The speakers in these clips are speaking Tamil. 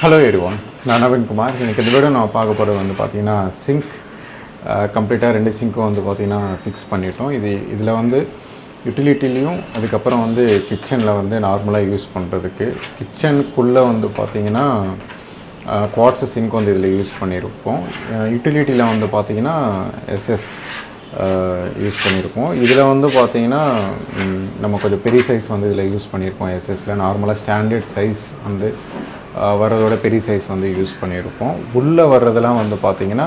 Hello everyone, N.NAVEEN Kumar. இன்னைக்கு இந்த வீடியோ நான் பார்க்க போகிறது வந்து பார்த்தீங்கன்னா சிங்க் கம்ப்ளீட்டாக 2 சிங்க்கும் வந்து பார்த்தீங்கன்னா ஃபிக்ஸ் பண்ணிட்டோம். இதில் வந்து யூட்டிலிட்டிலையும் அதுக்கப்புறம் வந்து கிச்சனில் வந்து நார்மலாக யூஸ் பண்ணுறதுக்கு கிச்சனுக்குள்ளே வந்து பார்த்தீங்கன்னா குவார்ட்ஸ் சிங்க் வந்து இதில் யூஸ் பண்ணியிருப்போம். யூட்டிலிட்டியில் வந்து பார்த்தீங்கன்னா எஸ்எஸ் யூஸ் பண்ணியிருக்கோம். இதில் வந்து பார்த்தீங்கன்னா நம்ம கொஞ்சம் பெரிய சைஸ் வந்து இதில் யூஸ் பண்ணியிருக்கோம். எஸ்எஸில் நார்மலாக ஸ்டாண்டர்ட் சைஸ் வந்து வரதோட பெரிய சைஸ் வந்து யூஸ் பண்ணியிருக்கோம். உள்ளே வர்றதெல்லாம் வந்து பார்த்திங்கன்னா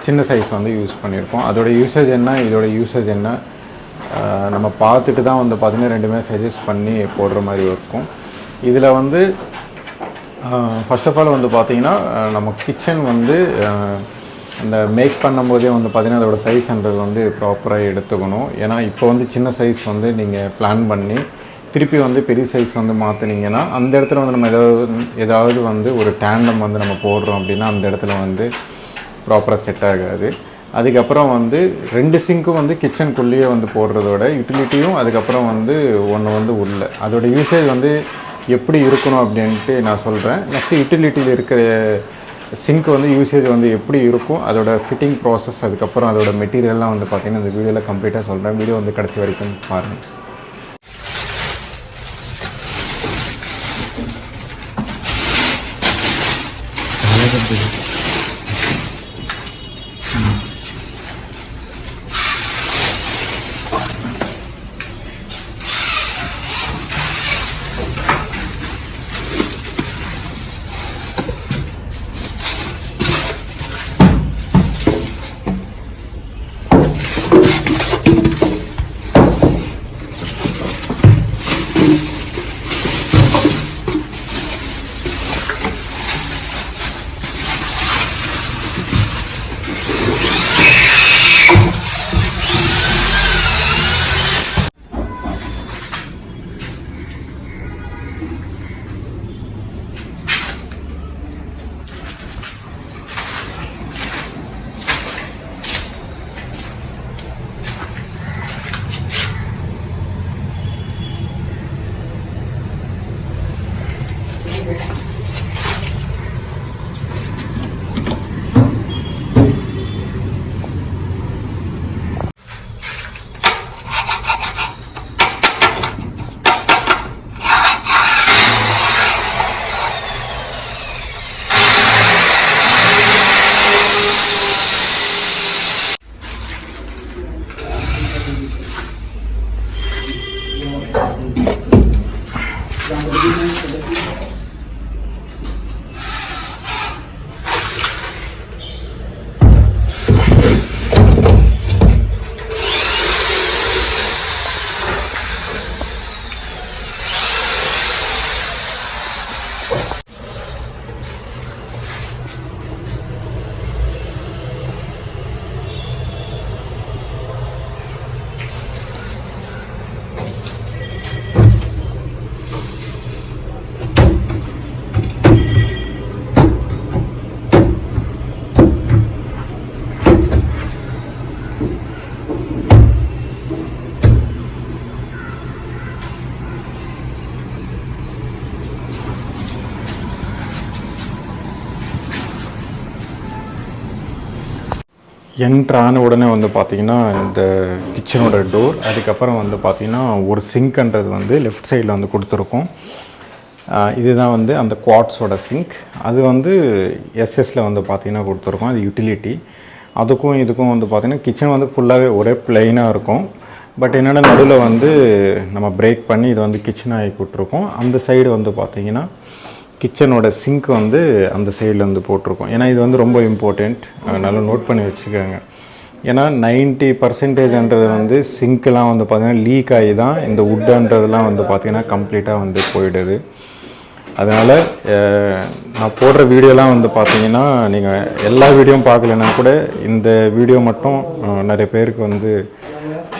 சின்ன சைஸ் வந்து யூஸ் பண்ணியிருக்கோம். அதோட யூசேஜ் என்ன, இதோட யூசேஜ் என்ன நம்ம பார்த்துட்டு தான் வந்து பார்த்திங்கன்னா ரெண்டுமே சஜஸ்ட் பண்ணி போடுற மாதிரி இருக்கும். இதில் வந்து ஃபர்ஸ்ட் ஆஃப் ஆல் வந்து பார்த்திங்கன்னா நம்ம கிச்சன் வந்து அந்த மேக் பண்ணும்போதே வந்து பார்த்திங்கன்னா அதோட சைஸ்ன்றது வந்து ப்ராப்பராக எடுத்துக்கணும். ஏன்னா இப்போ வந்து சின்ன சைஸ் வந்து நீங்கள் பிளான் பண்ணி திருப்பி வந்து பெரிய சைஸ் வந்து மாற்றினீங்கன்னா அந்த இடத்துல வந்து நம்ம ஏதாவது வந்து ஒரு டேண்டம் வந்து நம்ம போடுறோம் அப்படின்னா அந்த இடத்துல வந்து ப்ராப்பராக செட் ஆகாது. அதுக்கப்புறம் வந்து 2 சிங்க்கும் வந்து கிச்சனுக்குள்ளேயே வந்து போடுறதோட யூட்டிலிட்டியும் அதுக்கப்புறம் வந்து ஒன்று வந்து உள்ள அதோட யூசேஜ் வந்து எப்படி இருக்கணும் அப்படின்ட்டு நான் சொல்கிறேன். நெக்ஸ்ட்டு யூட்டிலிட்டியில் இருக்கிற சிங்க் வந்து யூசேஜ் வந்து எப்படி இருக்கும், அதோட ஃபிட்டிங் ப்ராசஸ், அதுக்கப்புறம் அதோட மெட்டீரியல்லாம் வந்து பார்த்திங்கன்னா இந்த வீடியோவில் கம்ப்ளீட்டாக சொல்கிறேன். வீடியோ வந்து கடைசி வரைக்கும் பாருங்கள். என்ட்ரான உடனே வந்து பார்த்திங்கன்னா இந்த கிச்சனோட டோர், அதுக்கப்புறம் வந்து பார்த்திங்கன்னா ஒரு சிங்க்ன்றது வந்து லெஃப்ட் சைடில் வந்து கொடுத்துருக்கோம். இதுதான் வந்து அந்த குவார்ட்ஸோட சிங்க். அது வந்து எஸ்எஸில் வந்து பார்த்திங்கன்னா கொடுத்துருக்கோம். அது யூட்டிலிட்டி. அதுக்கும் இதுக்கும் வந்து பார்த்திங்கன்னா கிச்சன் வந்து ஃபுல்லாகவே ஒரே பிளெயினாக இருக்கும். பட் என்னென்னா நடுவில் வந்து நம்ம பிரேக் பண்ணி இது வந்து கிச்சன் ஆகி விட்ருக்கோம். அந்த சைடு வந்து பார்த்திங்கன்னா கிச்சனோட சிங்க் வந்து அந்த சைடில் வந்து போட்டிருக்கோம். ஏன்னா இது வந்து ரொம்ப இம்பார்ட்டண்ட், நல்லா நோட் பண்ணி வச்சுக்கோங்க. ஏன்னா 90% வந்து சிங்க்கெலாம் வந்து பார்த்திங்கன்னா லீக் ஆகி தான் இந்த வுட்டுன்றதுலாம் வந்து பார்த்திங்கன்னா கம்ப்ளீட்டாக வந்து போயிடுது. அதனால் நான் போடுற வீடியோலாம் வந்து பார்த்திங்கன்னா நீங்கள் எல்லா வீடியோவும் பார்க்கலன்னா கூட இந்த வீடியோ மட்டும் நிறைய பேருக்கு வந்து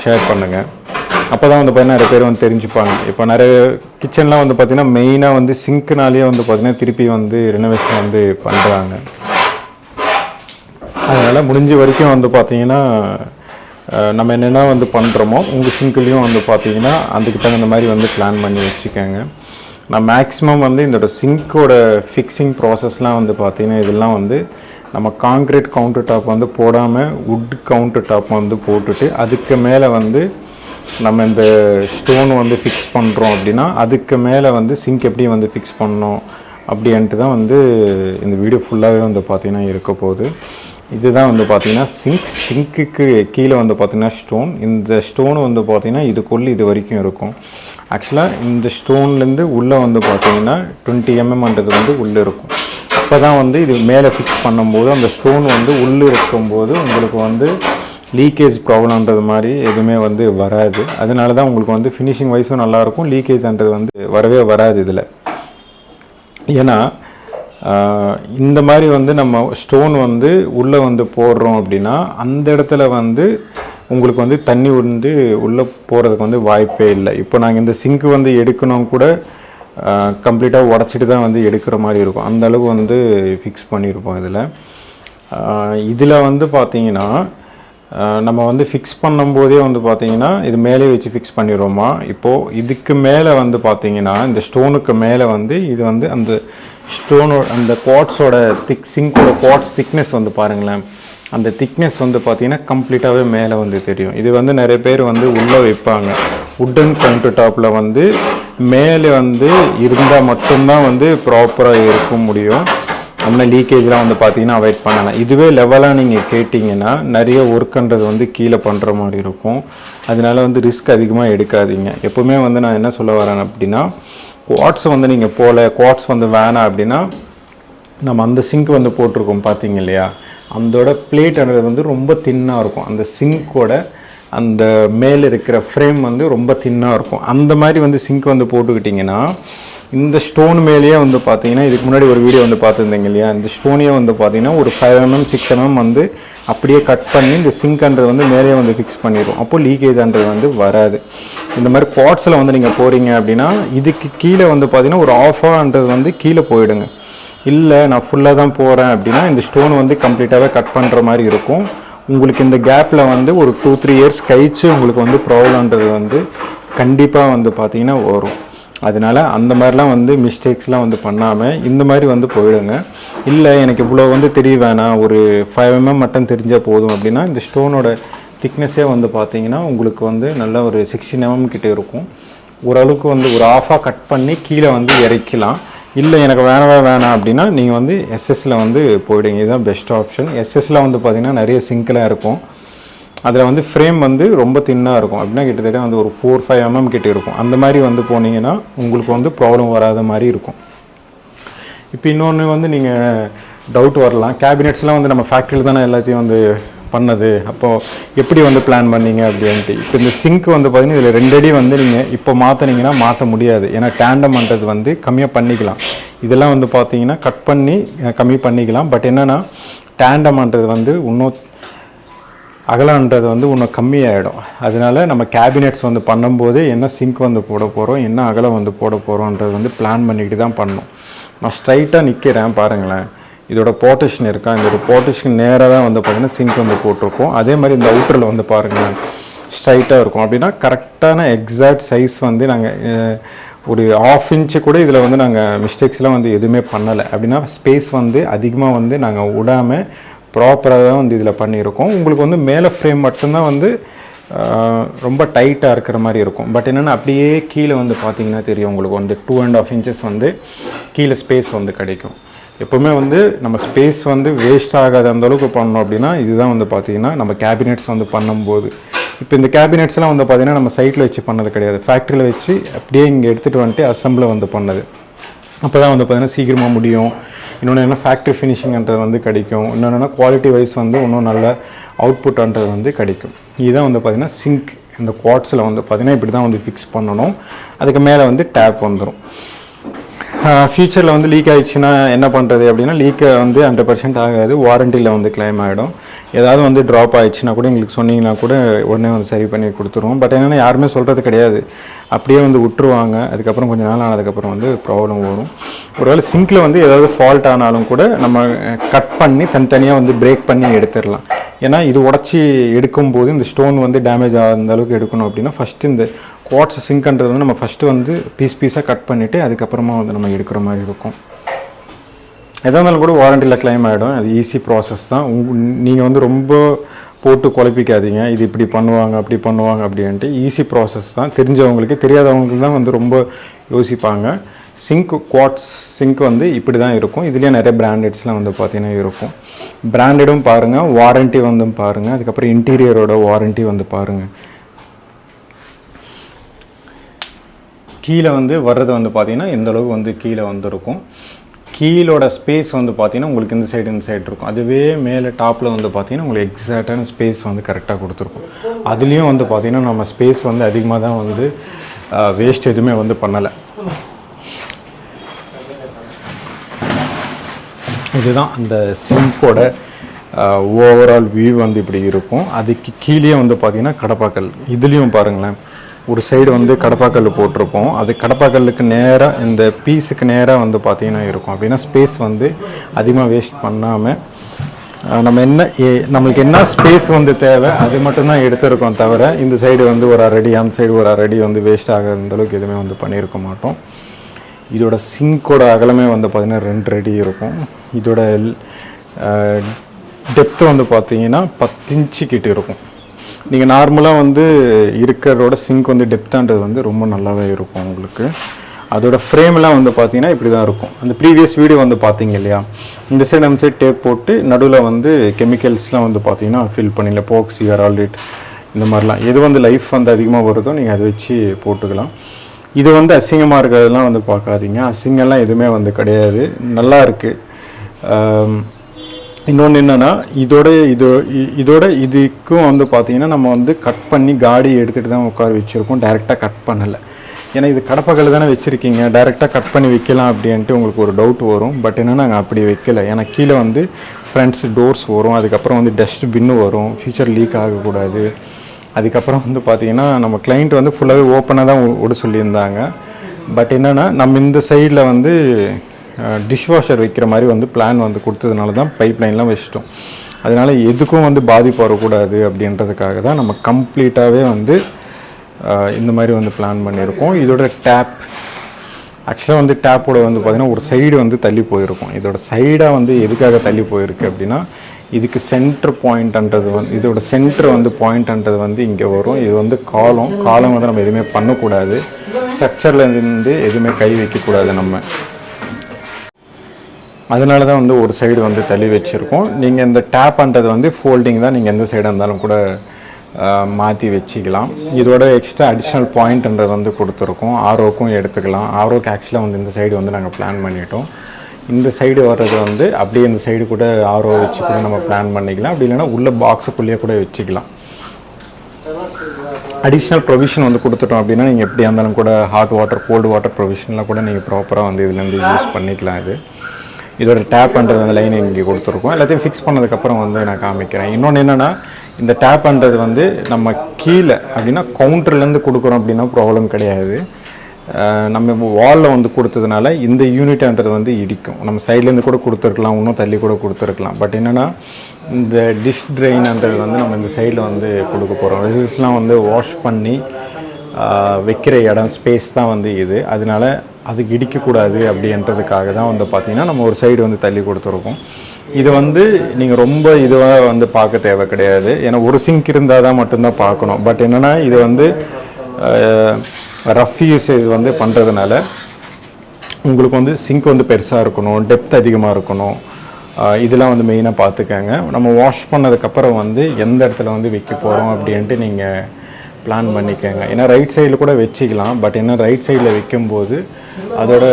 ஷேர் பண்ணுங்கள். அப்போ தான் வந்து பார்த்தீங்கன்னா நிறைய பேர் வந்து தெரிஞ்சுப்பாங்க. இப்போ நிறைய கிச்சன்லாம் வந்து பார்த்திங்கன்னா மெயினாக வந்து சிங்க்னாலேயே வந்து பார்த்திங்கன்னா திருப்பி வந்து ரெனோவேஷன் வந்து பண்ணுறாங்க. அதனால் முடிஞ்ச வரைக்கும் வந்து பார்த்திங்கன்னா நம்ம என்னென்ன வந்து பண்ணுறோமோ உங்கள் சிங்க்லேயும் வந்து பார்த்திங்கன்னா அதுக்கு தகுந்த மாதிரி வந்து பிளான் பண்ணி வச்சுக்கோங்க. நான் மேக்ஸிமம் வந்து இந்த சிங்கோட ஃபிக்ஸிங் ப்ராசஸ்லாம் வந்து பார்த்திங்கன்னா இதெல்லாம் வந்து நம்ம காங்க்ரீட் கவுண்டர் டாப் வந்து போடாமல் வுட் கவுண்டர் டாப் வந்து போட்டுட்டு அதுக்கு மேலே வந்து நம்ம இந்த ஸ்டோன் வந்து ஃபிக்ஸ் பண்ணுறோம் அப்படின்னா அதுக்கு மேலே வந்து சிங்க் எப்படி வந்து ஃபிக்ஸ் பண்ணோம் அப்படின்ட்டு தான் வந்து இந்த வீடியோ ஃபுல்லாகவே வந்து பார்த்திங்கன்னா இருக்க போகுது. இதுதான் வந்து பார்த்திங்கன்னா சிங்க்குக்கு கீழே வந்து பார்த்திங்கன்னா ஸ்டோன். இந்த ஸ்டோன் வந்து பார்த்திங்கன்னா இதுக்குள்ளே இது வரைக்கும் இருக்கும். ஆக்சுவலாக இந்த ஸ்டோன்லேருந்து உள்ளே வந்து பார்த்திங்கன்னா 20 mmன்றது வந்து உள்ளே இருக்கும். அப்போ தான் வந்து இது மேலே ஃபிக்ஸ் பண்ணும்போது அந்த ஸ்டோன் வந்து உள்ளே இருக்கும்போது உங்களுக்கு வந்து லீக்கேஜ் ப்ராப்ளம்ன்றது மாதிரி எதுவுமே வந்து வராது. அதனால தான் உங்களுக்கு வந்து ஃபினிஷிங் வைஸும் நல்லாயிருக்கும், லீக்கேஜ்ன்றது வந்து வரவே வராது இதில். ஏன்னா இந்த மாதிரி வந்து நம்ம ஸ்டோன் வந்து உள்ளே வந்து போடுறோம் அப்படின்னா அந்த இடத்துல வந்து உங்களுக்கு வந்து தண்ணி வந்து உள்ளே போகிறதுக்கு வந்து வாய்ப்பே இல்லை. இப்போ நாங்கள் இந்த சிங்க்கு வந்து எடுக்கணும் கூட கம்ப்ளீட்டாக உடச்சிட்டு தான் வந்து எடுக்கிற மாதிரி இருக்கும். அந்த அளவுக்கு வந்து ஃபிக்ஸ் பண்ணியிருப்போம். இதில் வந்து பார்த்திங்கன்னா நம்ம வந்து ஃபிக்ஸ் பண்ணும்போதே வந்து பார்த்திங்கன்னா இது மேலே வச்சு ஃபிக்ஸ் பண்ணிடுவோமா. இப்போது இதுக்கு மேலே வந்து பார்த்திங்கன்னா இந்த ஸ்டோனுக்கு மேலே வந்து இது வந்து அந்த ஸ்டோனோட அந்த குவார்ட்ஸோட சிங்கோட குவார்ட்ஸ் திக்னஸ் வந்து பாருங்களேன். அந்த திக்னஸ் வந்து பார்த்திங்கன்னா கம்ப்ளீட்டாகவே மேலே வந்து தெரியும். இது வந்து நிறைய பேர் வந்து உள்ளே வைப்பாங்க. வுட்டன் கவுண்டர் டாப்பில் வந்து மேலே வந்து இருந்தால் மட்டும்தான் வந்து ப்ராப்பராக இருக்க முடியும். நம்ம லீக்கேஜ்லாம் வந்து பார்த்திங்கன்னா அவாய்ட் பண்ணலாம். இதுவே லெவலாக நீங்கள் கேட்டிங்கன்னா நிறைய ஒர்க்குன்றது வந்து கீழே பண்ணுற மாதிரி இருக்கும். அதனால வந்து ரிஸ்க் அதிகமாக எடுக்காதீங்க. எப்போவுமே வந்து நான் என்ன சொல்ல வரேன் அப்படின்னா குவார்ட்ஸ் வந்து நீங்கள் குவார்ட்ஸ் வந்து வேணாம் அப்படின்னா நம்ம அந்த சிங்க் வந்து போட்டிருக்கோம் பார்த்தீங்க இல்லையா, அதோட பிளேட்ன்றது வந்து ரொம்ப தின்னாக இருக்கும். அந்த சிங்கோட அந்த மேலே இருக்கிற ஃப்ரேம் வந்து ரொம்ப தின்னாக இருக்கும். அந்த மாதிரி வந்து சிங்க் வந்து போட்டுக்கிட்டிங்கன்னா இந்த ஸ்டோன் மேலேயே வந்து பார்த்தீங்கன்னா இதுக்கு முன்னாடி ஒரு வீடியோ வந்து பார்த்துருந்தீங்க இல்லையா, இந்த ஸ்டோனையே வந்து பார்த்தீங்கன்னா ஒரு 5 mm 6 mm வந்து அப்படியே கட் பண்ணி இந்த சிங்க்ன்றது வந்து மேலேயே வந்து ஃபிக்ஸ் பண்ணிடும். அப்போது லீக்கேஜ்ன்றது வந்து வராது. இந்த மாதிரி குவார்ட்ஸில் வந்து நீங்கள் போகிறீங்க அப்படின்னா இதுக்கு கீழே வந்து பார்த்தீங்கன்னா ஒரு ஆஃபான்றது வந்து கீழே போயிடுங்க. இல்லை நான் ஃபுல்லாக தான் போகிறேன் அப்படின்னா இந்த ஸ்டோன் வந்து கம்ப்ளீட்டாகவே கட் பண்ணுற மாதிரி இருக்கும். உங்களுக்கு இந்த கேப்பில் வந்து ஒரு 2-3 years கழிச்சு உங்களுக்கு வந்து ப்ராப்ளம்ன்றது வந்து கண்டிப்பாக வந்து பார்த்திங்கன்னா வரும். அதனால் அந்த மாதிரிலாம் வந்து மிஸ்டேக்ஸ்லாம் வந்து பண்ணாமல் இந்த மாதிரி வந்து போயிடுங்க. இல்லை எனக்கு இவ்வளோ வந்து தெரிய வேணாம், ஒரு 5 mm மட்டும் தெரிஞ்சால் போதும் அப்படின்னா இந்த ஸ்டோனோட திக்னஸே வந்து பார்த்திங்கன்னா உங்களுக்கு வந்து நல்ல ஒரு 16 mm கிட்டே இருக்கும். ஓரளவுக்கு வந்து ஒரு ஆஃபாக கட் பண்ணி கீழே வந்து இறக்கலாம். இல்லை எனக்கு வேணாம் அப்படின்னா நீங்கள் வந்து எஸ்எஸ்சில் வந்து போயிடுங்க. இதுதான் பெஸ்ட் ஆப்ஷன். எஸ்எஸ்சில் வந்து பார்த்திங்கன்னா நிறைய சிங்க்லாம் இருக்கும். அதில் வந்து ஃப்ரேம் வந்து ரொம்ப தின்னாக இருக்கும். அப்படின்னா கிட்டத்தட்ட வந்து ஒரு 4-5 mm கிட்டே இருக்கும். அந்த மாதிரி வந்து போனீங்கன்னா உங்களுக்கு வந்து ப்ராப்ளம் வராத மாதிரி இருக்கும். இப்போ இன்னொன்று வந்து நீங்கள் டவுட் வரலாம், கேபினெட்ஸ்லாம் வந்து நம்ம ஃபேக்ட்ரியில் தானே எல்லாத்தையும் வந்து பண்ணது, அப்போது எப்படி வந்து பிளான் பண்ணீங்க அப்படின்ட்டு. இப்போ இந்த சிங்க் வந்து பார்த்திங்கன்னா இதில் 2 அடி வந்து நீங்கள் இப்போ மாற்றினீங்கன்னா மாற்ற முடியாது. ஏன்னா டேண்டம்ன்றது வந்து கம்மியாக பண்ணிக்கலாம். இதெல்லாம் வந்து பார்த்திங்கன்னா கட் பண்ணி கம்மி பண்ணிக்கலாம். பட் என்னென்னா டேண்டம்ன்றது வந்து இன்னும் அகலன்றது வந்து இன்னும் கம்மியாகிடும். அதனால நம்ம கேபினெட்ஸ் வந்து பண்ணும்போது என்ன சிங்க் வந்து போட போகிறோம், என்ன அகலம் வந்து போட போகிறோன்றது வந்து பிளான் பண்ணிக்கிட்டு தான் பண்ணணும். நான் ஸ்ட்ரைட்டாக நிற்கிறேன் பாருங்களேன், இதோட போர்ட்டேஷன் இருக்கா, இந்த போர்ட்டேஷன் நேராக தான் வந்து பார்த்திங்கன்னா சிங்க் வந்து போட்டிருக்கோம். அதே மாதிரி இந்த அவுட்டரில் வந்து பாருங்களேன் ஸ்ட்ரைட்டாக இருக்கும். அப்படின்னா கரெக்டான எக்ஸாக்ட் சைஸ் வந்து நாங்கள் ஒரு 1/2 inch கூட இதில் வந்து நாங்கள் மிஸ்டேக்ஸ்லாம் வந்து எதுவுமே பண்ணலை. அப்படின்னா ஸ்பேஸ் வந்து அதிகமாக வந்து நாங்கள் விடாமல் ப்ராப்பராக தான் வந்து இதில் பண்ணியிருக்கோம். உங்களுக்கு வந்து மேலே ஃப்ரேம் மட்டும்தான் வந்து ரொம்ப டைட்டாக இருக்கிற மாதிரி இருக்கும். பட் என்னென்னா அப்படியே கீழே வந்து பார்த்திங்கன்னா தெரியும் உங்களுக்கு வந்து 2.5 inches வந்து கீழே ஸ்பேஸ் வந்து கிடைக்கும். எப்போவுமே வந்து நம்ம ஸ்பேஸ் வந்து வேஸ்ட் ஆகாத அந்த அளவுக்கு பண்ணோம் அப்படின்னா இதுதான் வந்து பார்த்திங்கன்னா நம்ம கேபினெட்ஸ் வந்து பண்ணும்போது. இப்போ இந்த கேபினெட்ஸ்லாம் வந்து பார்த்திங்கன்னா நம்ம சைட்டில் வச்சு பண்ணது கிடையாது, ஃபேக்ட்ரியில் வச்சு அப்படியே இங்கே எடுத்துகிட்டு வந்துட்டு அசம்பிள் வந்து பண்ணது. அப்போ தான் வந்து பார்த்திங்கன்னா சீக்கிரமாக முடியும். இன்னொன்று என்ன ஃபேக்ட்ரி ஃபினிஷிங்ன்றது வந்து கிடைக்கும். இன்னொன்று குவாலிட்டி வைஸ் வந்து இன்னும் நல்ல அவுட்புட்ன்றது வந்து கிடைக்கும். இதுதான் வந்து பார்த்திங்கன்னா சிங்க் இந்த குவார்ட்ஸில் வந்து பார்த்திங்கன்னா இப்படி தான் வந்து ஃபிக்ஸ் பண்ணணும். அதுக்கு மேலே வந்து டேப் வந்துடும். ஃபியூச்சரில் வந்து லீக் ஆகிடுச்சுன்னா என்ன பண்ணுறது அப்படின்னா லீக்கை வந்து 100% ஆகாது, வாரண்டியில் வந்து கிளைம் ஆகிடும். ஏதாவது வந்து ட்ராப் ஆகிடுச்சுன்னா கூட எங்களுக்கு சொன்னீங்கன்னா கூட உடனே வந்து சரி பண்ணி கொடுத்துருவோம். பட் என்னென்னா யாருமே சொல்கிறது கிடையாது, அப்படியே வந்து விட்டுருவாங்க. அதுக்கப்புறம் கொஞ்சம் நாள் ஆனதுக்கப்புறம் வந்து ப்ராப்ளம் வரும். ஒருவேளை சிங்கில் வந்து ஏதாவது ஃபால்ட் ஆனாலும் கூட நம்ம கட் பண்ணி தனித்தனியாக வந்து பிரேக் பண்ணி எடுத்துடலாம். ஏன்னா இது உடச்சி எடுக்கும்போது இந்த ஸ்டோன் வந்து டேமேஜ் ஆகிற அளவுக்கு எடுக்கணும் அப்படின்னா ஃபஸ்ட்டு இந்த குவார்ட்ஸ் சிங்க்ன்றது வந்து நம்ம ஃபஸ்ட்டு வந்து பீஸாக கட் பண்ணிவிட்டு அதுக்கப்புறமா வந்து நம்ம எடுக்கிற மாதிரி இருக்கும். எதாக இருந்தாலும் கூட வாரண்டியில் கிளைம் ஆகிடும். அது ஈஸி ப்ராசஸ் தான். நீங்கள் வந்து ரொம்ப போட்டு குழப்பிக்காதீங்க, இது இப்படி பண்ணுவாங்க அப்படி பண்ணுவாங்க அப்படின்ட்டு. ஈஸி ப்ராசஸ் தான். தெரிஞ்சவங்களுக்கு, தெரியாதவங்களுக்கு தான் வந்து ரொம்ப யோசிப்பாங்க. குவார்ட்ஸ் சிங்க் வந்து இப்படி தான் இருக்கும். இதுலேயே நிறைய பிராண்டட்ஸ்லாம் வந்து பார்த்தீங்கன்னா இருக்கும். பிராண்டடும் பாருங்கள், வாரண்ட்டி வந்து பாருங்கள், அதுக்கப்புறம் இன்டீரியரோட வாரண்ட்டி வந்து பாருங்கள். கீழே வந்து வர்றது வந்து பார்த்தீங்கன்னா எந்தளவுக்கு வந்து கீழே வந்துருக்கும். கீழோட ஸ்பேஸ் வந்து பார்த்தீங்கன்னா உங்களுக்கு இந்த சைடு இருக்கும். அதுவே மேலே டாப்பில் வந்து பார்த்தீங்கன்னா உங்களுக்கு எக்ஸாக்டான ஸ்பேஸ் வந்து கரெக்டாக கொடுத்துருக்கும். அதுலேயும் வந்து பார்த்தீங்கன்னா நம்ம ஸ்பேஸ் வந்து அதிகமாக தான் வந்து வேஸ்ட் எதுவுமே வந்து பண்ணலை. இதுதான் அந்த சிங்கோட ஓவரால் வியூ வந்து இப்படி இருக்கும். அதுக்கு கீழே வந்து பார்த்தீங்கன்னா கடப்பாக்கல். இதுலேயும் பாருங்களேன், ஒரு சைடு வந்து கடப்பாக்கல் போட்டிருப்போம். அது கடப்பாக்கல்லுக்கு நேராக இந்த பீஸுக்கு நேராக வந்து பார்த்தீங்கன்னா இருக்கும். அப்படின்னா ஸ்பேஸ் வந்து அதிகமாக வேஸ்ட் பண்ணாமல் நம்மளுக்கு என்ன ஸ்பேஸ் வந்து தேவை அது மட்டும்தான் எடுத்துருக்கோம். தவிர இந்த சைடு வந்து ஒரு அரடி, அந்த சைடு ஒரு அரடி வந்து வேஸ்ட் ஆகிற அளவுக்கு எதுவுமே வந்து பண்ணியிருக்க மாட்டோம். இதோட சிங்கோட அகலமே வந்து பார்த்திங்கன்னா 2 அடி இருக்கும். இதோட டெப்த்து வந்து பார்த்தீங்கன்னா 10 இன்ச்சு கிட்ட இருக்கும். நீங்கள் நார்மலாக வந்து இருக்கிறதோட சிங்க் வந்து டெப்த்தான்றது வந்து ரொம்ப நல்லாவே இருக்கும் உங்களுக்கு. அதோட ஃப்ரேம்லாம் வந்து பார்த்தீங்கன்னா இப்படி தான் இருக்கும். அந்த ப்ரீவியஸ் வீடியோ வந்து பார்த்தீங்க இல்லையா, இந்த சைடு அந்த சைடு டேப் போட்டு நடுவில் வந்து கெமிக்கல்ஸ்லாம் வந்து பார்த்தீங்கன்னா ஃபில் பண்ணிடல, போக்ஸி, ஹெரால்டிட் இந்த மாதிரிலாம். எது வந்து லைஃப் வந்து அதிகமாக வருதோ நீங்கள் அதை வச்சு போட்டுக்கலாம். இது வந்து அசிங்கமாக இருக்கிறதெல்லாம் வந்து பார்க்காதீங்க. அசிங்கம்லாம் எதுவுமே வந்து கிடையாது, நல்லா இருக்குது. இன்னொன்று என்னென்னா இதோட இதுக்கும் வந்து பார்த்திங்கன்னா நம்ம வந்து கட் பண்ணி காடி எடுத்துகிட்டு தான் உட்கார வச்சுருக்கோம். டைரெக்டாக கட் பண்ணலை. ஏன்னா இது கடப்பாக்கல் தானே வச்சுருக்கீங்க, டைரெக்டாக கட் பண்ணி வைக்கலாம் அப்படின்ட்டு உங்களுக்கு ஒரு டவுட் வரும். பட் என்னென்னா நாங்கள் அப்படி வைக்கலை. ஏன்னா கீழே வந்து ஃப்ரண்ட்ஸ் டோர்ஸ் வரும், அதுக்கப்புறம் வந்து டஸ்ட் பின்னு வரும், ஃபியூச்சர் லீக் ஆகக்கூடாது. அதுக்கப்புறம் வந்து பார்த்திங்கன்னா நம்ம கிளைண்ட் வந்து ஃபுல்லாகவே ஓப்பனாக தான் விட சொல்லியிருந்தாங்க. பட் என்னென்னா நம்ம இந்த சைடில் வந்து டிஷ்வாஷர் வைக்கிற மாதிரி வந்து பிளான் வந்து கொடுத்ததுனால தான் பைப் லைன்லாம் வச்சிட்டோம். அதனால் எதுக்கும் வந்து பாதிப்பு வரக்கூடாது அப்படின்றதுக்காக தான் நம்ம கம்ப்ளீட்டாகவே வந்து இந்த மாதிரி வந்து பிளான் பண்ணியிருக்கோம். இதோட டேப் ஆக்சுவலாக வந்து டேப்போட வந்து பார்த்திங்கன்னா ஒரு சைடு வந்து தள்ளி போயிருக்கும். இதோட சைடாக வந்து எதுக்காக தள்ளி போயிருக்கு அப்படின்னா, இதுக்கு சென்டர் பாயிண்ட்ன்றது வந்து இதோட சென்டர் வந்து பாயிண்ட்ன்றது வந்து இங்கே வரும். இது வந்து காலம் வந்து நம்ம எதுவுமே பண்ணக்கூடாது. ஸ்ட்ரக்சரில் இருந்து எதுவுமே கை வைக்கக்கூடாது நம்ம. அதனால தான் வந்து ஒரு சைடு வந்து தள்ளி வச்சுருக்கோம். நீங்கள் இந்த டேப்ன்றது வந்து ஃபோல்டிங் தான், நீங்கள் எந்த சைடாக இருந்தாலும் கூட மாற்றி வச்சுக்கலாம். இதோட எக்ஸ்ட்ரா அடிஷ்னல் பாயிண்ட்ன்றது வந்து கொடுத்துருக்கோம். ஆரோக்கும் எடுத்துக்கலாம். ஆரோக்கு ஆக்சுவலாக வந்து இந்த சைடு வந்து நாங்கள் பிளான் பண்ணிட்டோம். இந்த சைடு வர்றது வந்து அப்படியே இந்த சைடு கூட ஆரோ வச்சு கூட நம்ம பிளான் பண்ணிக்கலாம். அப்படி இல்லைன்னா உள்ள பாக்ஸுக்குள்ளேயே கூட வச்சுக்கலாம். அடிஷ்னல் ப்ரொவிஷன் வந்து கொடுத்துட்டோம் அப்படின்னா நீங்கள் எப்படியா இருந்தாலும் கூட ஹாட் வாட்டர், கோல்டு வாட்டர் ப்ரொவிஷன்லாம் கூட நீங்கள் ப்ராப்பராக வந்து இதுலேருந்து யூஸ் பண்ணிக்கலாம். இதோட டேப்ன்றது அந்த லைன் இங்கே கொடுத்துருக்கோம். எல்லாத்தையும் ஃபிக்ஸ் பண்ணதுக்கப்புறம் வந்து நான் காமிக்கிறேன். இன்னொன்று என்னென்னா, இந்த டேப்ன்றது வந்து நம்ம கீழே அப்படின்னா கவுண்டர்லேருந்து கொடுக்குறோம் அப்படின்னா ப்ராப்ளம் கிடையாது. நம்ம வாலில் வந்து கொடுத்ததுனால இந்த யூனிட்ன்றது வந்து இடிக்கும். நம்ம சைட்லேருந்து கூட கொடுத்துருக்கலாம், இன்னும் தள்ளி கூட கொடுத்துருக்கலாம். பட் என்னென்னா இந்த டிஷ் ட்ரெயின்ன்றது வந்து நம்ம இந்த சைடில் வந்து கொடுக்க போகிறோம். வெசல்ஸ்லாம் வந்து வாஷ் பண்ணி வைக்கிற இடம் ஸ்பேஸ் தான் வந்து இது. அதனால அதுக்கு இடிக்கக்கூடாது அப்படின்றதுக்காக தான் வந்து பார்த்திங்கன்னா நம்ம ஒரு சைடு வந்து தள்ளி கொடுத்துருக்கோம். இது வந்து நீங்கள் ரொம்ப இதுவாக வந்து பார்க்க தேவை கிடையாது. ஏன்னா ஒரு சிங்க் இருந்தால் தான் மட்டும்தான் பார்க்கணும். பட் என்னென்னா இது வந்து ரஃப் யூசேஜ் வந்து பண்ணுறதுனால உங்களுக்கு வந்து சிங்க் வந்து பெருசாக இருக்கணும், டெப்த் அதிகமாக இருக்கணும். இதெல்லாம் வந்து மெயினாக பார்த்துக்கங்க. நம்ம வாஷ் பண்ணதுக்கப்புறம் வந்து எந்த இடத்துல வந்து வைக்க போகிறோம் அப்படின்ட்டு நீங்கள் பிளான் பண்ணிக்கோங்க. ஏன்னா ரைட் சைடில் கூட வச்சுக்கலாம். பட் என்ன ரைட் சைடில் வைக்கும்போது அதோட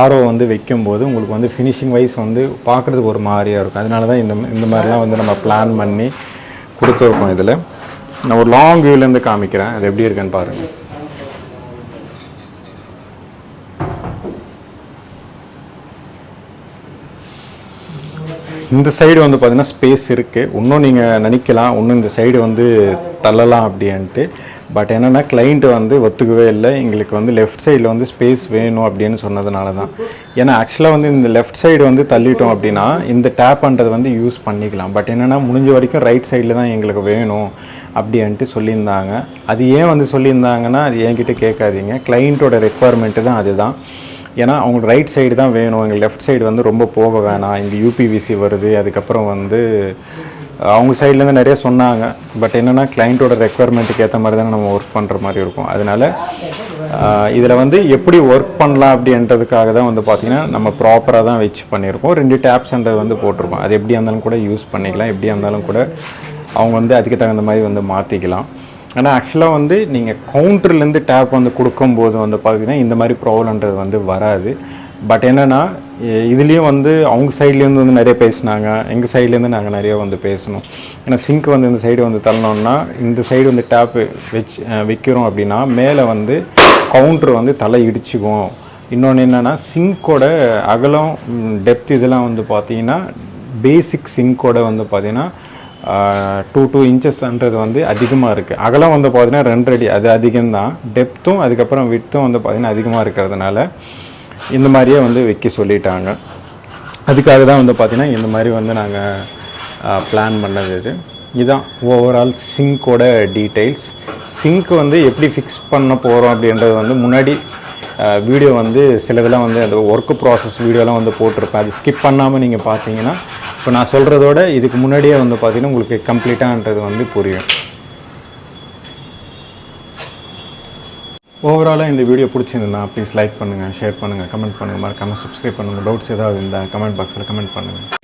ஆரோ வந்து வைக்கும்போது உங்களுக்கு வந்து ஃபினிஷிங் வைஸ் வந்து பார்க்குறதுக்கு ஒரு மாதிரியாக இருக்கும். அதனால தான் இந்த மாதிரிலாம் வந்து நம்ம பிளான் பண்ணி கொடுத்துருக்கோம். இதில் நான் ஒரு லாங் வியூலேருந்து காமிக்கிறேன், அது எப்படி இருக்குன்னு பாருங்கள். இந்த சைடு வந்து பார்த்திங்கன்னா ஸ்பேஸ் இருக்குது. இன்னும் நீங்கள் நினைக்கலாம் இன்னும் இந்த சைடு வந்து தள்ளலாம் அப்படின்ட்டு. பட் என்னென்னா கிளைண்ட் வந்து ஒத்துக்கவே இல்லை. எங்களுக்கு வந்து லெஃப்ட் சைடில் வந்து ஸ்பேஸ் வேணும் அப்படின்னு சொன்னதுனால தான். ஏன்னா ஆக்சுவலாக வந்து இந்த லெஃப்ட் சைடு வந்து தள்ளிட்டோம் அப்படின்னா இந்த டேப்ன்றது வந்து யூஸ் பண்ணிக்கலாம். பட் என்னென்னா முடிஞ்ச வரைக்கும் ரைட் சைடில் தான் எங்களுக்கு வேணும் அப்படின்ட்டு சொல்லியிருந்தாங்க. அது ஏன் வந்து சொல்லியிருந்தாங்கன்னா அது என்கிட்ட கேட்காதீங்க, கிளைண்ட்டோட ரெக்குவயர்மெண்ட்டு தான் அதுதான். ஏன்னா அவங்களுக்கு ரைட் சைடு தான் வேணும், எங்கள் லெஃப்ட் சைடு வந்து ரொம்ப போக வேணாம், இங்கே யூபிவிசி வருது. அதுக்கப்புறம் வந்து அவங்க சைட்லேருந்து நிறைய சொன்னாங்க. பட் என்னென்னா கிளைண்ட்டோட ரெக்குவயர்மெண்ட்டுக்கு ஏற்ற மாதிரி தானே நம்ம ஒர்க் பண்ணுற மாதிரி இருக்கும். அதனால் இதில் வந்து எப்படி ஒர்க் பண்ணலாம் அப்படின்றதுக்காக தான் வந்து பார்த்திங்கன்னா நம்ம ப்ராப்பராக தான் வச்சு பண்ணியிருக்கோம். 2 டேப்ஸ்ன்றது வந்து போட்டிருக்கோம். அது எப்படியா இருந்தாலும் கூட யூஸ் பண்ணிக்கலாம், எப்படியா இருந்தாலும் கூட அவங்க வந்து அதுக்கு தகுந்த மாதிரி வந்து மாற்றிக்கலாம். ஆனால் ஆக்சுவலாக வந்து நீங்கள் கவுண்டர்லேருந்து டேப் வந்து கொடுக்கும்போது வந்து பார்த்திங்கன்னா இந்த மாதிரி ப்ராப்ளம்ன்றது வந்து வராது. பட் என்னென்னா இதுலேயும் வந்து அவங்க சைட்லேருந்து வந்து நிறைய பேசினாங்க, எங்கள் சைட்லேருந்து நாங்கள் நிறைய வந்து பேசணும். ஏன்னா சிங்க் வந்து இந்த சைடு வந்து தள்ளணுன்னா இந்த சைடு வந்து டேப்பு வைக்கிறோம் அப்படின்னா மேலே வந்து கவுண்ட்ரு வந்து தலை இடிச்சுக்கும். இன்னொன்று என்னென்னா சிங்க்கோட அகலம் டெப்த் இதெல்லாம் வந்து பார்த்திங்கன்னா பேசிக் சிங்க்கோட வந்து பார்த்திங்கன்னா 2 இன்ச்சஸ்ன்றது வந்து அதிகமாக இருக்குது. அகலம் வந்து பார்த்திங்கன்னா 2 அடி, அது அதிகம்தான். டெப்த்தும் அதுக்கப்புறம் விட்த்தும் வந்து பார்த்திங்கன்னா அதிகமாக இருக்கிறதுனால இந்த மாதிரியே வந்து வைக்க சொல்லிட்டாங்க. அதுக்காக தான் வந்து பார்த்திங்கன்னா இந்த மாதிரி வந்து நாங்கள் பிளான் பண்ணது. இதுதான் ஓவரால் சிங்க்கோட டீட்டெயில்ஸ். சிங்க் வந்து எப்படி ஃபிக்ஸ் பண்ண போகிறோம் அப்படின்றது வந்து முன்னாடி வீடியோ வந்து சிலதெல்லாம் வந்து அந்த ஒர்க்கு ப்ராசஸ் வீடியோலாம் வந்து போட்டிருப்பேன். அது ஸ்கிப் பண்ணாமல் நீங்கள் பார்த்தீங்கன்னா இப்போ நான் சொல்கிறதோட இதுக்கு முன்னாடியே வந்து பார்த்திங்கன்னா உங்களுக்கு கம்ப்ளீட்டாகன்றது வந்து புரியும். ஓவராலாக இந்த வீடியோ பிடிச்சிருந்தா ப்ளீஸ் லைக் பண்ணுங்கள், ஷேர் பண்ணுங்கள், கமெண்ட் பண்ணுங்கள், மறக்காமல் சப்ஸ்கிரைப் பண்ணுங்கள். டவுட்ஸ் ஏதாவது இருந்தால் கமெண்ட் பாக்ஸில் கமெண்ட் பண்ணுங்கள்.